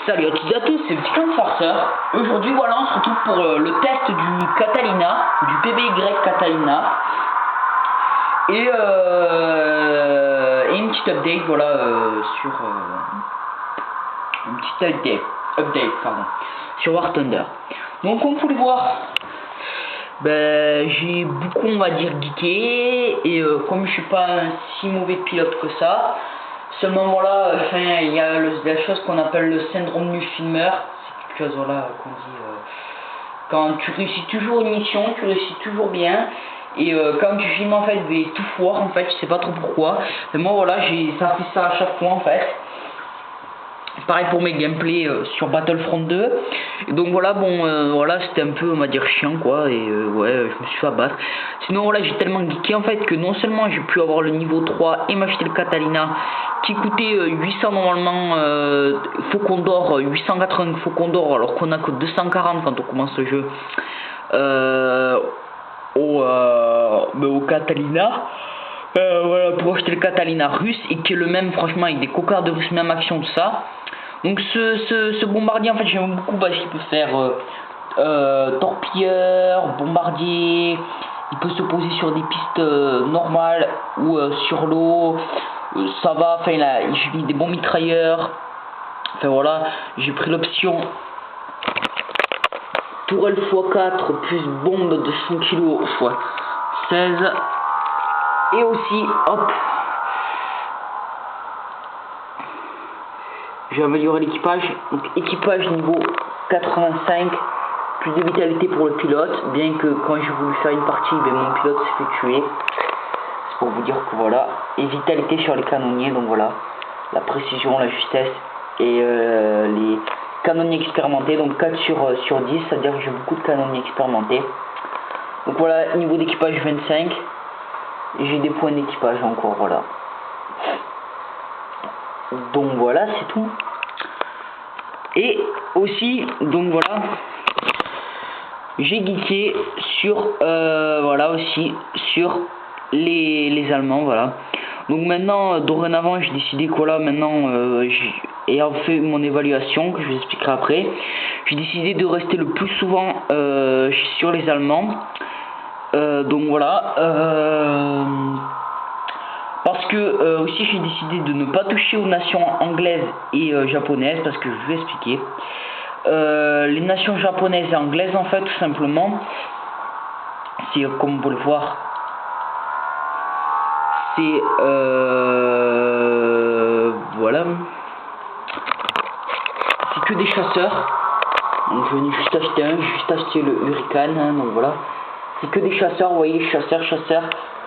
Salut à toutes et à tous, c'est Petit Farceur. Aujourd'hui, voilà, on se retrouve pour le test du Catalina, du PBY Catalina. Et une petite update, voilà, sur une petite update, sur War Thunder. Donc, comme vous pouvez voir, ben, j'ai beaucoup, on va dire, geeké. Et comme je suis pas un si mauvais pilote que ça, seulement voilà, enfin, il y a la chose qu'on appelle le syndrome du filmeur. C'est quelque chose, voilà, qu'on dit quand tu réussis toujours une mission, tu réussis toujours bien. Et quand tu filmes, en fait, tout foire, en fait, je sais pas trop pourquoi. Mais moi, voilà, ça fait ça à chaque fois, en fait. Pareil pour mes gameplays sur Battlefront 2. Et donc voilà, bon, voilà, c'était un peu, on va dire, chiant, quoi. Et ouais, je me suis fait abattre. Sinon, voilà, j'ai tellement geeké, en fait, que non seulement j'ai pu avoir le niveau 3 et m'acheter le Catalina, qui coûtait 800 normalement, Faucon d'or, 880 Faucon d'or, alors qu'on a que 240 quand on commence le jeu, au Catalina. Voilà, pour acheter le Catalina russe, et qui est le même, franchement, avec des cocards de russe, même action, tout ça. Donc ce bombardier, en fait, j'aime beaucoup parce qu'il peut faire torpilleur, bombardier. Il peut se poser sur des pistes normales ou sur l'eau. Ça va, enfin, j'ai mis des bons mitrailleurs. Enfin voilà, j'ai pris l'option tourelle x4 plus bombe de 100 kg x 16. Et aussi, hop, j'ai amélioré l'équipage. Donc équipage niveau 85, plus de vitalité pour le pilote, bien que quand j'ai voulu faire une partie, ben, mon pilote s'est fait tuer. C'est pour vous dire que voilà. Et vitalité sur les canonniers, donc voilà, la précision, la justesse et les canonniers expérimentés, donc 4 sur 10, c'est-à-dire que j'ai beaucoup de canonniers expérimentés. Donc voilà, niveau d'équipage 25. Et j'ai des points d'équipage encore, voilà. Donc voilà, c'est tout. Et aussi, donc voilà, j'ai geeké sur, voilà aussi, sur les Allemands, voilà. Donc maintenant, dorénavant, j'ai décidé que voilà, maintenant, ayant fait mon évaluation, que je vous expliquerai après, j'ai décidé de rester le plus souvent sur les Allemands. Donc voilà, parce que aussi j'ai décidé de ne pas toucher aux nations anglaises et japonaises, parce que je vais expliquer. Les nations japonaises et anglaises, en fait, tout simplement, c'est comme vous pouvez le voir, c'est voilà, c'est que des chasseurs. Donc je venais juste acheter j'ai juste acheté le Hurricane, hein, donc voilà. C'est que des chasseurs, vous voyez, chasseurs.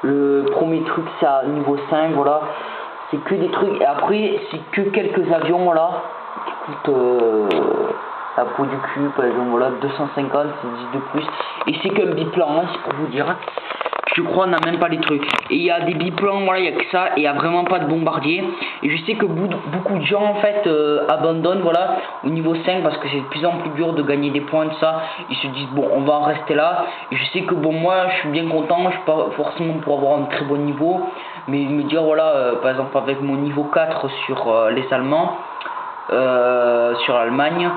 Le premier truc, c'est à niveau 5, voilà. C'est que des trucs. Et après, c'est que quelques avions, voilà, qui coûtent la peau du cul, par exemple, voilà, 250, c'est 10 de plus. Et c'est qu'un biplan, hein, c'est pour vous dire. Je crois, on n'a même pas les trucs. Et il y a des biplans, voilà, il n'y a que ça. Et il n'y a vraiment pas de bombardier. Et je sais que beaucoup de gens, en fait, abandonnent, voilà, au niveau 5, parce que c'est de plus en plus dur de gagner des points, de ça. Ils se disent, bon, on va en rester là. Et je sais que, bon, moi, je suis bien content. Je suis pas forcément pour avoir un très bon niveau. Mais me dire, voilà, par exemple, avec mon niveau 4 sur les Allemands, sur l'Allemagne,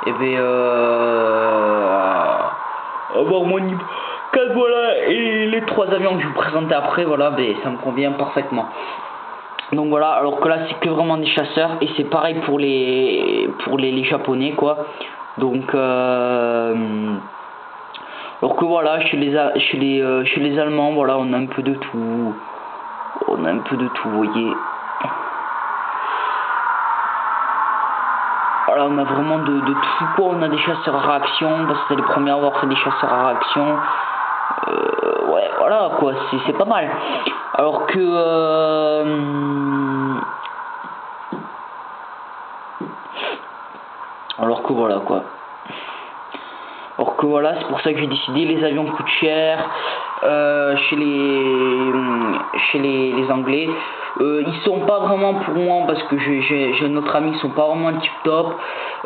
et bien, avoir mon niveau 4, voilà, et les 3 avions que je vous présentais après, voilà, ben, ça me convient parfaitement. Donc voilà, alors que là c'est que vraiment des chasseurs, et c'est pareil pour les japonais, quoi. Donc alors que voilà, chez les Allemands, voilà, on a un peu de tout, vous voyez. Voilà, on a vraiment de tout, quoi. On a des chasseurs à réaction, parce que c'est les premiers à avoir fait des chasseurs à réaction. Ouais, voilà, quoi, c'est pas mal. Alors que voilà, quoi. Alors que voilà, c'est pour ça que j'ai décidé. Les avions coûtent cher chez les Anglais. Ils sont pas vraiment pour moi, parce que j'ai un autre ami, ils sont pas vraiment tip top.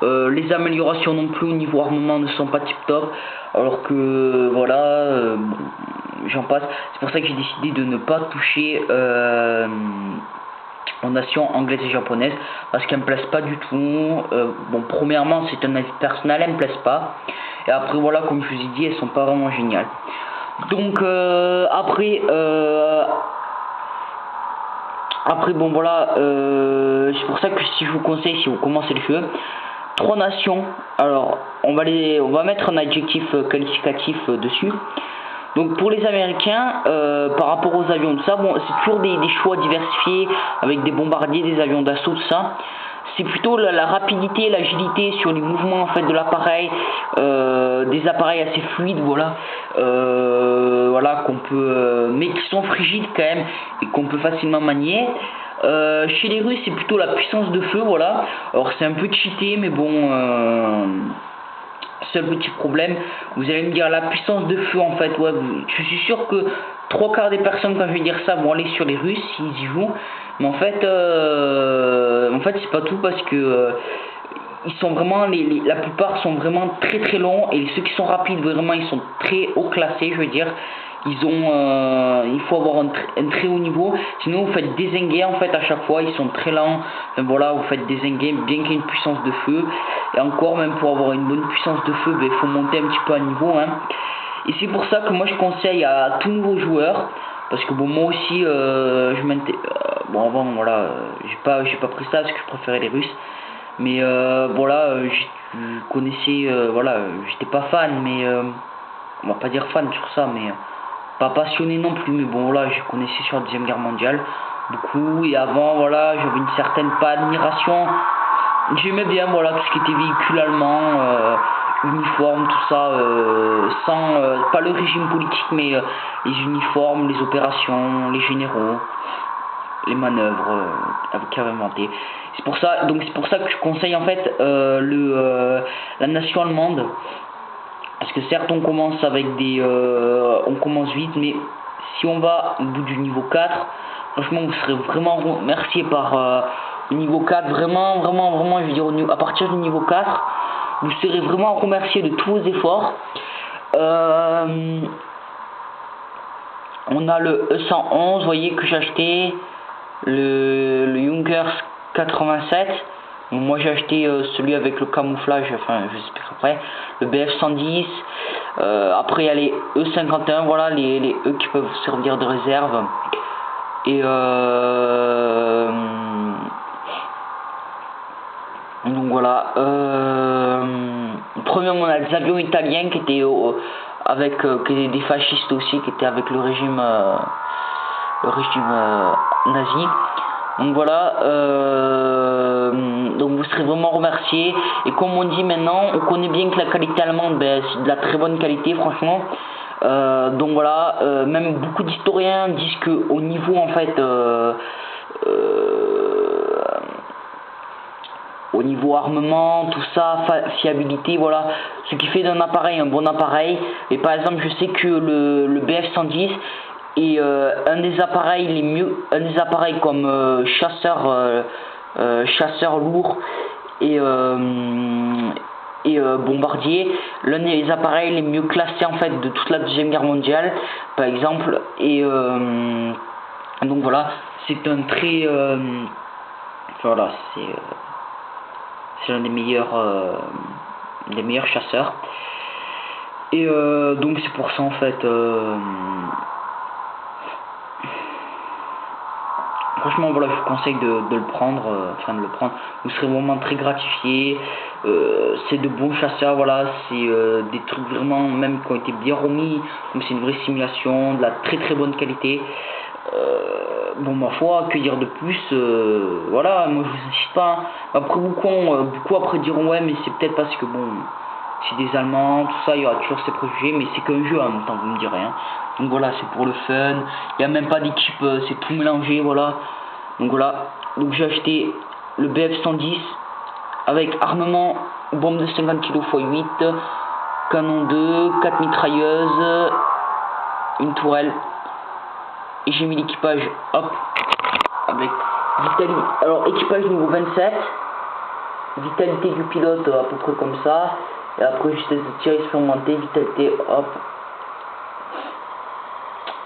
Les améliorations non plus au niveau armement ne sont pas tip top. Alors que voilà, j'en passe. C'est pour ça que j'ai décidé de ne pas toucher aux nations anglaises et japonaises parce qu'elles me plaisent pas du tout. Bon, premièrement, c'est un avis personnel, elles me plaisent pas. Et après, voilà, comme je vous ai dit, elles sont pas vraiment géniales. Donc, après, bon, voilà, c'est pour ça que si je vous conseille, si vous commencez le jeu, 3 nations. Alors, on va mettre un adjectif qualificatif dessus. Donc pour les Américains, par rapport aux avions, tout ça, bon, c'est toujours des choix diversifiés avec des bombardiers, des avions d'assaut, tout ça. C'est plutôt la rapidité, l'agilité sur les mouvements en fait de l'appareil, des appareils assez fluides, voilà, voilà qu'on peut, mais qui sont frigides quand même et qu'on peut facilement manier. Chez les Russes, c'est plutôt la puissance de feu, voilà. Alors c'est un peu cheaté, mais bon. Seul petit problème, vous allez me dire la puissance de feu en fait, ouais, je suis sûr que 3/4 des personnes quand je vais dire ça vont aller sur les Russes s'ils y jouent, mais en fait c'est pas tout parce que ils sont vraiment, la plupart sont vraiment très très longs et ceux qui sont rapides vraiment ils sont très haut classés, je veux dire. Ils ont, il faut avoir un très haut niveau, sinon vous faites dézinguer en fait à chaque fois, ils sont très lents, enfin, voilà, vous faites dézinguer bien qu'il y ait une puissance de feu, et encore même pour avoir une bonne puissance de feu, il faut monter un petit peu à niveau, hein. Et c'est pour ça que moi je conseille à tout nouveau joueur, parce que bon moi aussi bon avant voilà, j'ai pas pris ça parce que je préférais les Russes, mais voilà, je connaissais, voilà, j'étais pas fan, mais on va pas dire fan sur ça, mais pas passionné non plus, mais bon voilà, je connaissais sur la Deuxième Guerre mondiale beaucoup, et avant voilà, j'avais une certaine pas admiration, j'aimais bien voilà tout ce qui était véhicule allemand, uniforme, tout ça, sans pas le régime politique, mais les uniformes, les opérations, les généraux, les manœuvres qu'il avait inventé. C'est pour ça que je conseille en fait la nation allemande. Parce que certes on commence avec on commence vite, mais si on va au bout du niveau 4, franchement vous serez vraiment remercié par le niveau 4, vraiment, je veux dire à partir du niveau 4, vous serez vraiment remercié de tous vos efforts. On a le E111, vous voyez que j'ai acheté, le Junkers 87. Moi j'ai acheté celui avec le camouflage, enfin j'espère après, le BF110, après il y a les E51, voilà les E qui peuvent servir de réserve, et donc voilà, premièrement on a des avions italiens qui étaient qui étaient des fascistes aussi, qui étaient avec le régime nazi. Donc voilà, donc vous serez vraiment remerciés. Et comme on dit maintenant, on connaît bien que la qualité allemande, c'est de la très bonne qualité franchement. Donc voilà, même beaucoup d'historiens disent que au niveau en fait, au niveau armement, tout ça, fiabilité, voilà, ce qui fait d'un appareil un bon appareil. Et par exemple, je sais que le BF110 et un des appareils comme chasseur lourd et bombardier, l'un des appareils les mieux classés en fait de toute la Deuxième Guerre mondiale, par exemple. Et donc voilà, c'est un très voilà, c'est l'un des meilleurs chasseurs. Et donc c'est pour ça en fait. Franchement voilà, je vous conseille de le prendre, vous serez vraiment très gratifié. C'est de bons chasseurs, voilà, c'est des trucs vraiment même qui ont été bien remis, comme c'est une vraie simulation, de la très très bonne qualité. Bon ma foi, que dire de plus, voilà, moi je vous incite pas, après beaucoup après diront ouais mais c'est peut-être parce que bon, c'est des Allemands, tout ça, il y aura toujours ces préjugés, mais c'est qu'un jeu en même temps, vous me direz, hein. Donc voilà, c'est pour le fun, il n'y a même pas d'équipe, c'est tout mélangé, voilà. Donc voilà, donc j'ai acheté le BF110 avec armement, bombe de 50 kg x 8, canon 2, 4 mitrailleuses, une tourelle, et j'ai mis l'équipage, hop, avec vitalité, alors équipage niveau 27, vitalité du pilote à peu près comme ça, et après vitesse de tir expérimenté, vitalité, hop.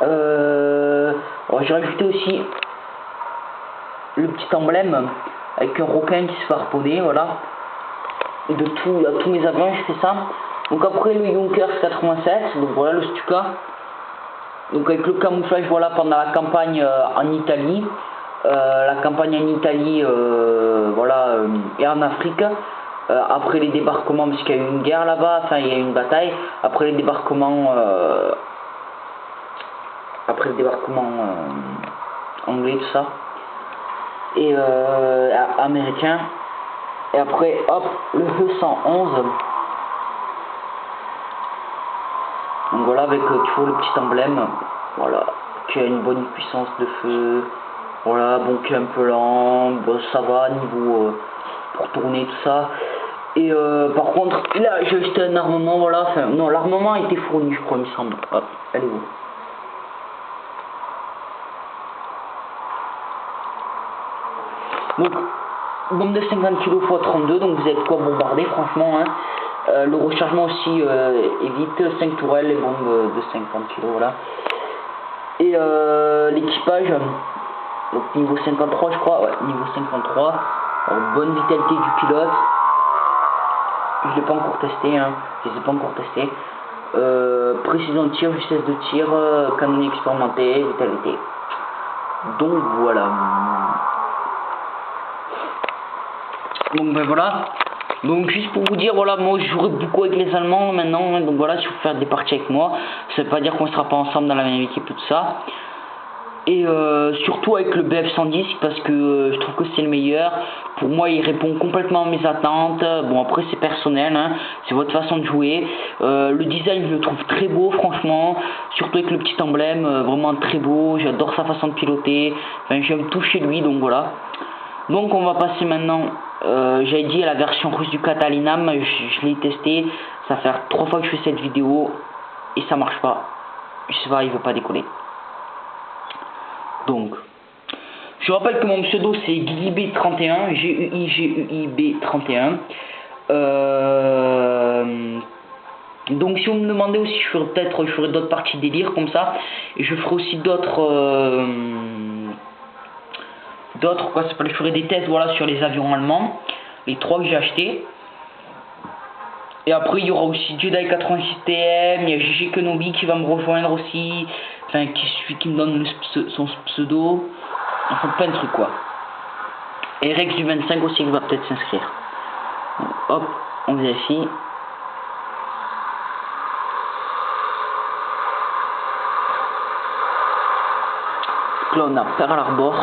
Alors j'ai rajouté aussi le petit emblème avec un requin qui se fait harponner, voilà. De tout, à tous mes avions, je fais ça. Donc après le Junkers 87, donc voilà le Stuka. Donc avec le camouflage, voilà, pendant la campagne en Italie. La campagne en Italie, voilà, et en Afrique. Après les débarquements, parce qu'il y a eu une guerre là-bas, enfin il y a eu une bataille. Après les débarquements, anglais, tout ça. Et américain. Et après, hop, le E111. Donc voilà, avec toujours le petit emblème, voilà, qui a une bonne puissance de feu, voilà, bon, qui est un peu lent, bon, ça va, niveau pour tourner, tout ça. Et par contre, là, j'ai acheté un armement, voilà, enfin, non, l'armement a été fourni, je crois, il me semble. Hop, elle est où? Donc, bombe de 50 kg x 32, donc vous avez de quoi bombarder, franchement, hein. Le rechargement aussi évite 5 tourelles, les bombes de 50 kg, voilà. Et l'équipage, donc niveau 53 je crois, ouais, niveau 53. Alors, bonne vitalité du pilote. Je l'ai pas encore testé, hein. Je les ai pas encore testés. Précision de tir, vitesse de tir, canon expérimenté, vitalité. Donc voilà. Donc ben voilà. Donc juste pour vous dire, voilà, moi je jouerai beaucoup avec les Allemands maintenant, hein, donc voilà, si vous faites des parties avec moi, ça veut pas dire qu'on sera pas ensemble dans la même équipe et tout ça. Et surtout avec le BF110 parce que je trouve que c'est le meilleur. Pour moi il répond complètement à mes attentes. Bon après c'est personnel, hein, c'est votre façon de jouer. Le design je le trouve très beau franchement. Surtout avec le petit emblème, vraiment très beau. J'adore sa façon de piloter. Enfin j'aime tout chez lui, donc voilà. Donc on va passer maintenant, j'avais dit à la version russe du Catalinam, je l'ai testé, ça fait 3 fois que je fais cette vidéo et ça marche pas, je sais pas, il veut pas décoller. Donc, je rappelle que mon pseudo c'est GUIB31, GUIB31. Donc si vous me demandez aussi, je ferai d'autres parties délire comme ça, et je ferai aussi je ferai des tests, voilà, sur les avions allemands, les 3 que j'ai achetés. Et après il y aura aussi Jedi 86 TM, il y a GG Kenobi qui va me rejoindre aussi, enfin qui me donne son pseudo, enfin plein de trucs quoi. Et Rex du 25 aussi qui va peut-être s'inscrire. Hop, on vérifie. Là on a Pearl Harbor.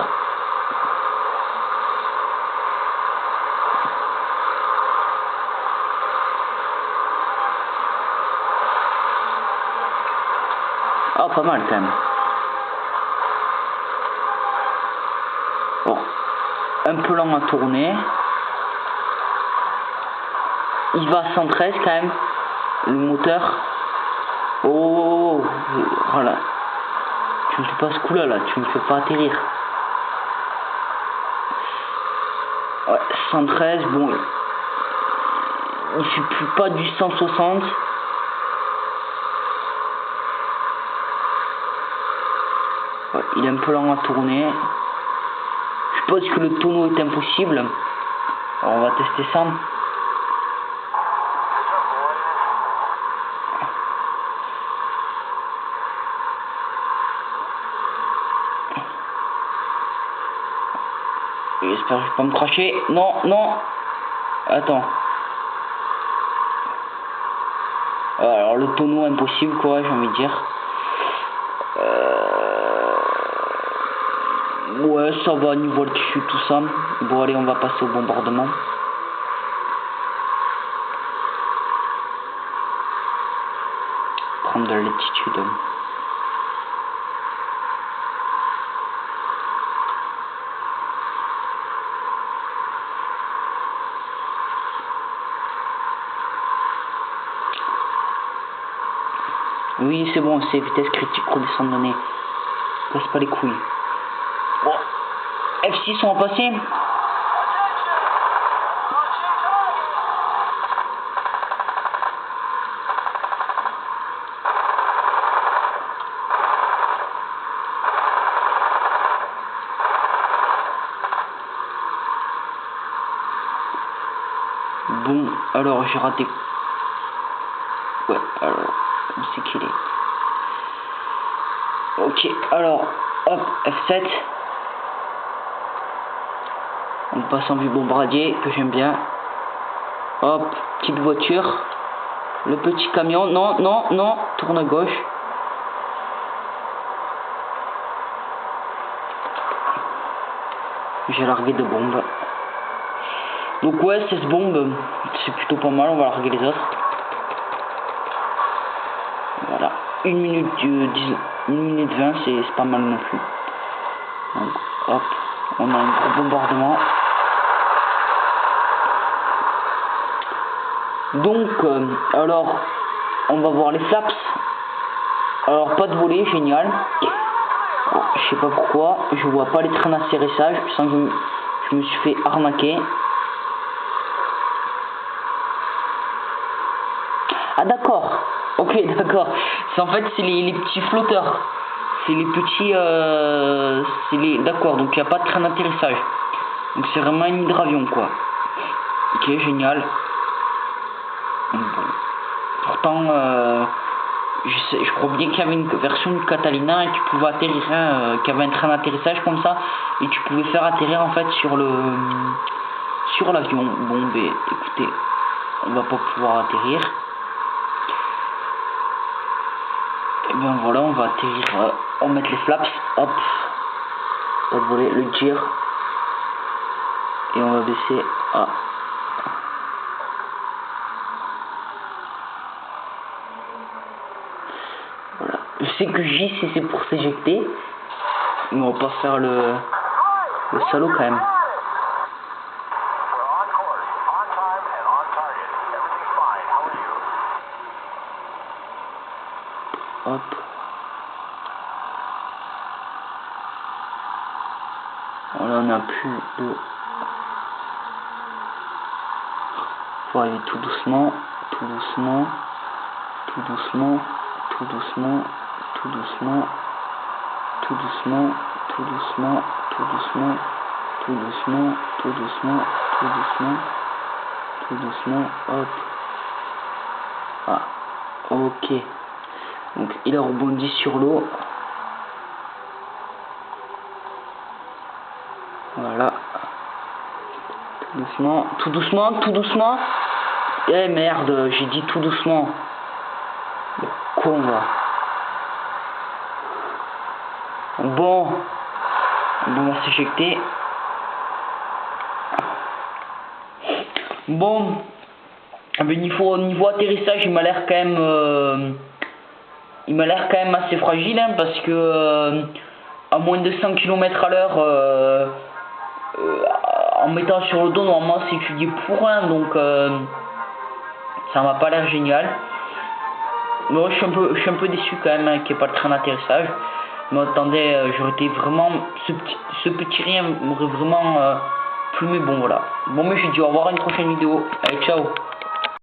Ah, pas mal quand même. Bon, un peu lent à tourner. Il va à 113 quand même, le moteur. Oh, voilà. Tu me fais pas ce coup là, tu me fais pas atterrir. Ouais, 113, bon. Il fait plus pas du 160. Ouais, il est un peu lent à tourner. Je pense que le tonneau est impossible. Alors on va tester ça. J'espère que je vais pas me cracher. Non, non. Attends. Alors le tonneau impossible quoi, j'ai envie de dire. Ouais, ça va niveau altitude tout ça. Bon allez, on va passer au bombardement. Prendre de l'altitude. Oui, c'est bon, c'est vitesse critique, redescendre de nez. Casse pas les couilles. Bon, F6, on va passer. Bon, alors j'ai raté. Ouais, alors, c'est qu'il est. Ok, alors, hop, F7. On passe en vue bombardier, que j'aime bien. Hop, petite voiture. Le petit camion, non, non, non, tourne à gauche. J'ai largué de bombes. Donc ouais, 16 bombes, c'est plutôt pas mal, on va larguer les autres. Voilà, 1 minute 20, c'est pas mal non plus. Donc hop, on a un gros bombardement. Donc alors, on va voir les flaps. Alors pas de volet, génial. Je sais pas pourquoi, je vois pas les trains d'atterrissage, puisque je me suis fait arnaquer. Ah d'accord, ok d'accord. En fait c'est les petits flotteurs. C'est les petits d'accord, donc il n'y a pas de train d'atterrissage. Donc c'est vraiment un hydravion quoi. Ok, génial. Bon. Pourtant je crois bien qu'il y avait une version de Catalina et tu pouvais atterrir, qu'il y avait un train d'atterrissage comme ça et tu pouvais faire atterrir en fait sur l'avion. Bon ben écoutez, on va pas pouvoir atterrir. Et bien voilà, on va atterrir, on va mettre les flaps, hop, pas de voler, le gire et on va baisser à voilà. Je sais que J c'est pour s'éjecter, mais on va pas faire le salaud quand même. Hop. Voilà, on a plus de... Faut aller tout doucement, tout doucement, tout doucement, tout doucement, tout doucement, tout doucement, tout doucement, tout doucement, tout doucement, tout doucement, tout doucement, tout doucement, hop. Ah, ok. Donc il a rebondi sur l'eau. Voilà. Tout doucement, tout doucement, tout doucement. Eh merde, j'ai dit tout doucement. Le con là. Bon, on va s'éjecter. Bon, niveau atterrissage, il m'a l'air quand même, assez fragile, hein, parce que à moins de 100 km à l'heure, en mettant sur le dos, normalement c'est étudié pour un, donc ça m'a pas l'air génial. Non, je suis un peu déçu quand même, hein, qu'il n'y ait pas de train d'atterrissage. Mais attendez, j'aurais été vraiment, ce petit rien m'aurait vraiment plu, mais bon voilà. Bon, mais je dis au revoir à une prochaine vidéo. Allez, ciao.